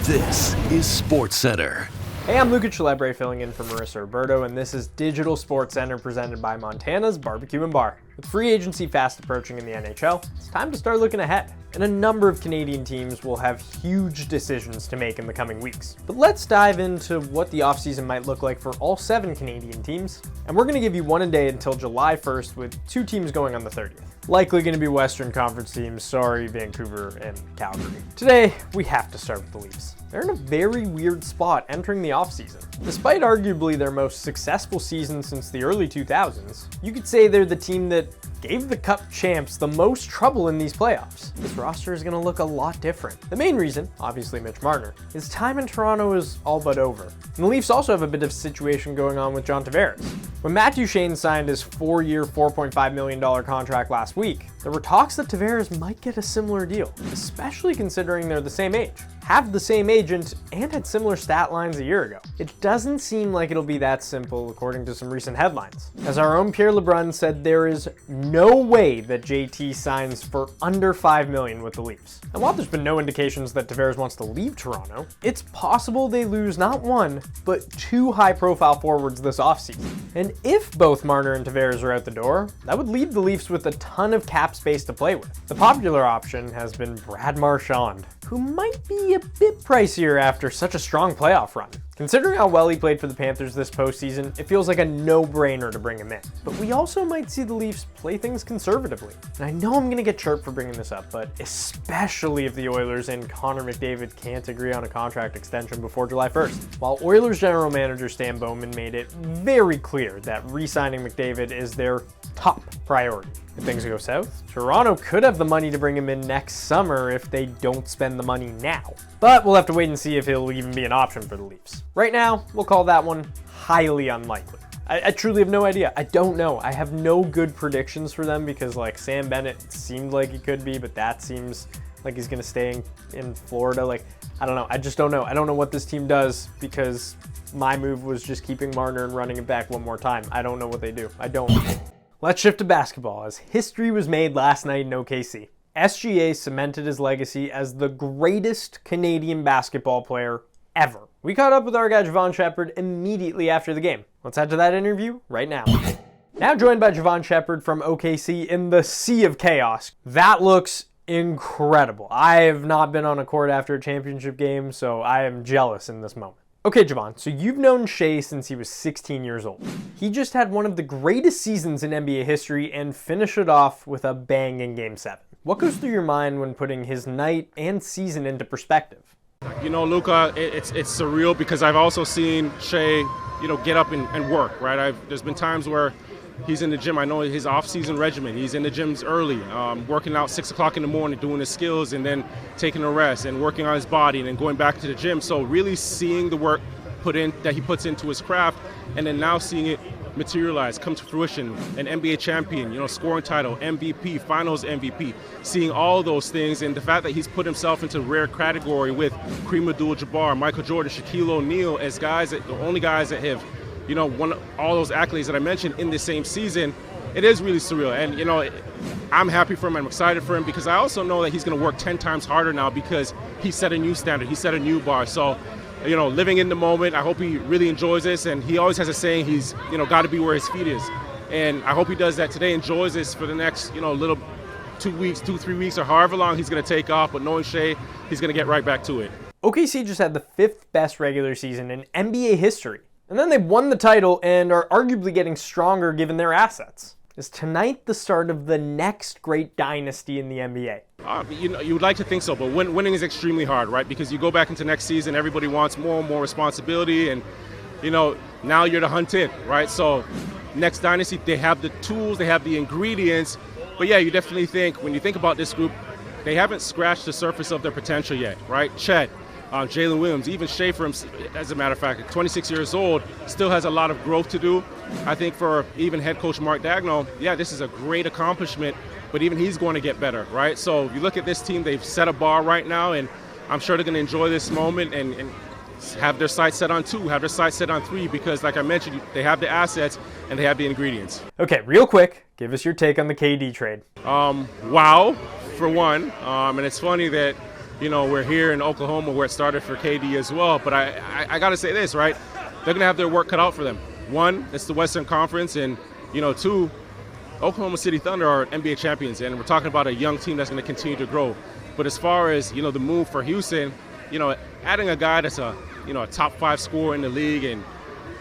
This is Sportscentre. Hey, I'm Luca Celebre filling in for Marissa Roberto, and this is Digital Sportscentre presented by Montana's Barbecue and Bar. With free agency fast approaching in the NHL, it's time to start looking ahead. And a number of Canadian teams will have huge decisions to make in the coming weeks. But let's dive into what the offseason might look like for all 7 Canadian teams. And we're going to give you one a day until July 1st, with 2 teams going on the 30th. Likely going to be Western Conference teams, sorry, Vancouver and Calgary. Today, we have to start with the Leafs. They're in a very weird spot entering the offseason. Despite arguably their most successful season since the early 2000s, you could say they're the team that gave the Cup champs the most trouble in these playoffs. This roster is going to look a lot different. The main reason, obviously Mitch Marner, his time in Toronto is all but over. And the Leafs also have a bit of a situation going on with John Tavares. When Matt Duchene signed his 4-year, $4.5 million contract last week, there were talks that Tavares might get a similar deal, especially considering they're the same age, have the same agent, and had similar stat lines a year ago. It doesn't seem like it'll be that simple according to some recent headlines. As our own Pierre LeBrun said, there is no way that JT signs for under $5 million with the Leafs. And while there's been no indications that Tavares wants to leave Toronto, it's possible they lose not 1, but 2 high-profile forwards this offseason. And if both Marner and Tavares are out the door, that would leave the Leafs with a ton of cap space to play with. The popular option has been Brad Marchand, who might be a bit pricier after such a strong playoff run. Considering how well he played for the Panthers this postseason, it feels like a no-brainer to bring him in. But we also might see the Leafs play things conservatively. And I know I'm going to get chirped for bringing this up, but especially if the Oilers and Connor McDavid can't agree on a contract extension before July 1st. While Oilers general manager Stan Bowman made it very clear that re-signing McDavid is their top priority. If things go south, Toronto could have the money to bring him in next summer if they don't spend the money now. But we'll have to wait and see if he'll even be an option for the Leafs. Right now, we'll call that one highly unlikely. I truly have no idea. I don't know. I have no good predictions for them because like Sam Bennett seemed like he could be, but that seems like he's going to stay in Florida. Like, I don't know. I just don't know. I don't know what this team does because my move was just keeping Marner and running it back one more time. I don't know what they do. I don't. Let's shift to basketball, as history was made last night in OKC. SGA cemented his legacy as the greatest Canadian basketball player ever. We caught up with our guy Javon Shepard immediately after the game. Let's head to that interview right now. Now joined by Javon Shepard from OKC in the sea of chaos. That looks incredible. I have not been on a court after a championship game, so I am jealous in this moment. Okay, Javon, so you've known Shea since he was 16 years old. He just had one of the greatest seasons in NBA history and finished it off with a bang in Game 7. What goes through your mind when putting his night and season into perspective? You know, Luca, it's surreal because I've also seen Shea, get up and work, right? There's been times where he's in the gym. I know his off-season regimen. He's in the gyms early, working out 6 o'clock in the morning, doing his skills, and then taking a rest and working on his body and then going back to the gym. So really seeing the work that he puts into his craft, and then now seeing it materialize, come to fruition, an NBA champion, scoring title, MVP, finals MVP, seeing all those things, and the fact that he's put himself into a rare category with Kareem Abdul-Jabbar, Michael Jordan, Shaquille O'Neal as the only guys that have won all those accolades that I mentioned in the same season. It is really surreal. And, I'm happy for him. I'm excited for him because I also know that he's going to work 10 times harder now because he set a new standard. He set a new bar. So, living in the moment, I hope he really enjoys this. And he always has a saying, he's, got to be where his feet is. And I hope he does that today, enjoys this for the next, little 2 weeks, 2-3 weeks, or however long he's going to take off. But knowing Shea, he's going to get right back to it. OKC just had the 5th best regular season in NBA history. And then they won the title and are arguably getting stronger given their assets. Is tonight the start of the next great dynasty in the NBA? You would like to think so, but winning is extremely hard, right? Because you go back into next season, everybody wants more and more responsibility, and now you're the hunted, right? So next dynasty, they have the tools, they have the ingredients, but yeah, you definitely think, when you think about this group, they haven't scratched the surface of their potential yet, right? Chet, Jalen Williams, even Schaefer, as a matter of fact, 26 years old, still has a lot of growth to do. I think for even head coach Mark Daigneault, this is a great accomplishment, but even he's going to get better, right? So you look at this team, they've set a bar right now, and I'm sure they're going to enjoy this moment and have their sights set on 2, have their sights set on 3, because like I mentioned, they have the assets and they have the ingredients. Okay, real quick, give us your take on the KD trade. Wow, for one. And it's funny that we're here in Oklahoma where it started for KD as well. But I got to say this, right? They're going to have their work cut out for them. One, it's the Western Conference, and, two, Oklahoma City Thunder are NBA champions, and we're talking about a young team that's going to continue to grow. But as far as, the move for Houston, adding a guy that's a top 5 scorer in the league and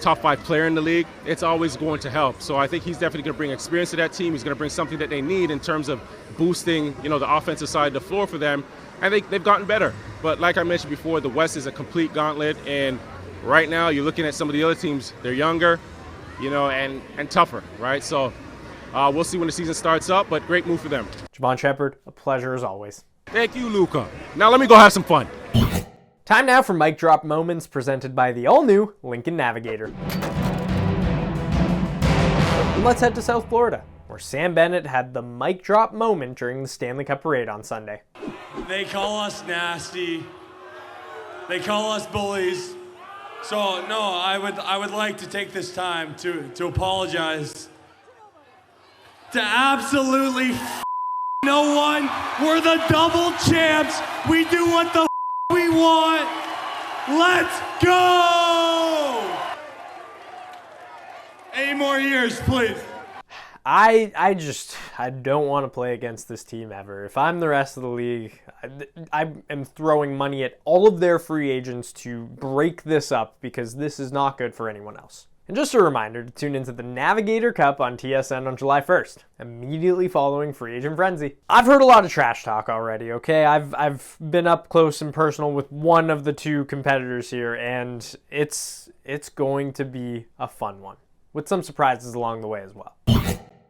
top 5 player in the league, it's always going to help. So I think he's definitely going to bring experience to that team. He's going to bring something that they need in terms of boosting, the offensive side of the floor for them. And they've gotten better. But like I mentioned before, the West is a complete gauntlet. And right now you're looking at some of the other teams. They're younger, and tougher, right? So we'll see when the season starts up, but great move for them. Javon Shepard, a pleasure as always. Thank you, Luca. Now let me go have some fun. Time now for Mic Drop Moments presented by the all-new Lincoln Navigator. Let's head to South Florida, where Sam Bennett had the mic drop moment during the Stanley Cup Parade on Sunday. They call us nasty. They call us bullies. So no, I would like to take this time to apologize to absolutely no one. We're the double champs. We do what the we want. Let's go! 8 more years, please. I don't want to play against this team ever. If I'm the rest of the league, I am throwing money at all of their free agents to break this up because this is not good for anyone else. And just a reminder to tune into the Navigator Cup on TSN on July 1st, immediately following Free Agent Frenzy. I've heard a lot of trash talk already, okay? I've been up close and personal with one of the 2 competitors here, and it's going to be a fun one, with some surprises along the way as well.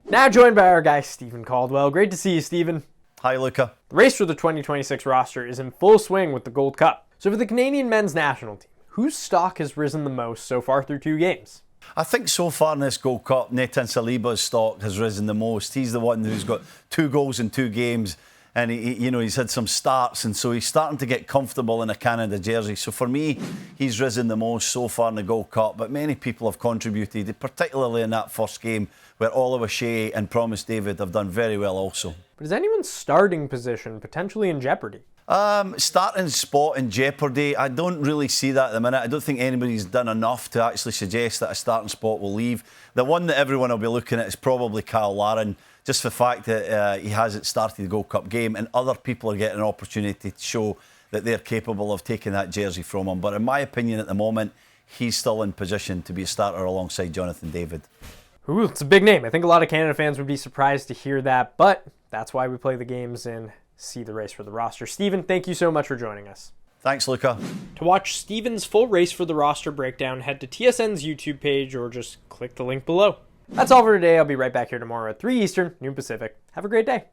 Now joined by our guy, Stephen Caldwell. Great to see you, Stephen. Hi, Luca. The race for the 2026 roster is in full swing with the Gold Cup. So for the Canadian men's national team, whose stock has risen the most so far through 2 games? I think so far in this Gold Cup, Nathan Saliba's stock has risen the most. He's the one who's got 2 goals in 2 games, and he's had some starts, and so he's starting to get comfortable in a Canada jersey. So for me, he's risen the most so far in the Gold Cup. But many people have contributed, particularly in that first game, where Oliver Shea and Promise David have done very well also. But is anyone's starting position potentially in jeopardy? Starting spot in jeopardy, I don't really see that at the minute. I don't think anybody's done enough to actually suggest that a starting spot will leave. The one that everyone will be looking at is probably Kyle Larin, just for the fact that he hasn't started the Gold Cup game, and other people are getting an opportunity to show that they're capable of taking that jersey from him. But in my opinion at the moment, he's still in position to be a starter alongside Jonathan David. Ooh, it's a big name. I think a lot of Canada fans would be surprised to hear that, but that's why we play the games and see the race for the roster. Stephen, thank you so much for joining us. Thanks, Luca. To watch Stephen's full race for the roster breakdown, head to TSN's YouTube page or just click the link below. That's all for today. I'll be right back here tomorrow at 3 Eastern, noon Pacific. Have a great day.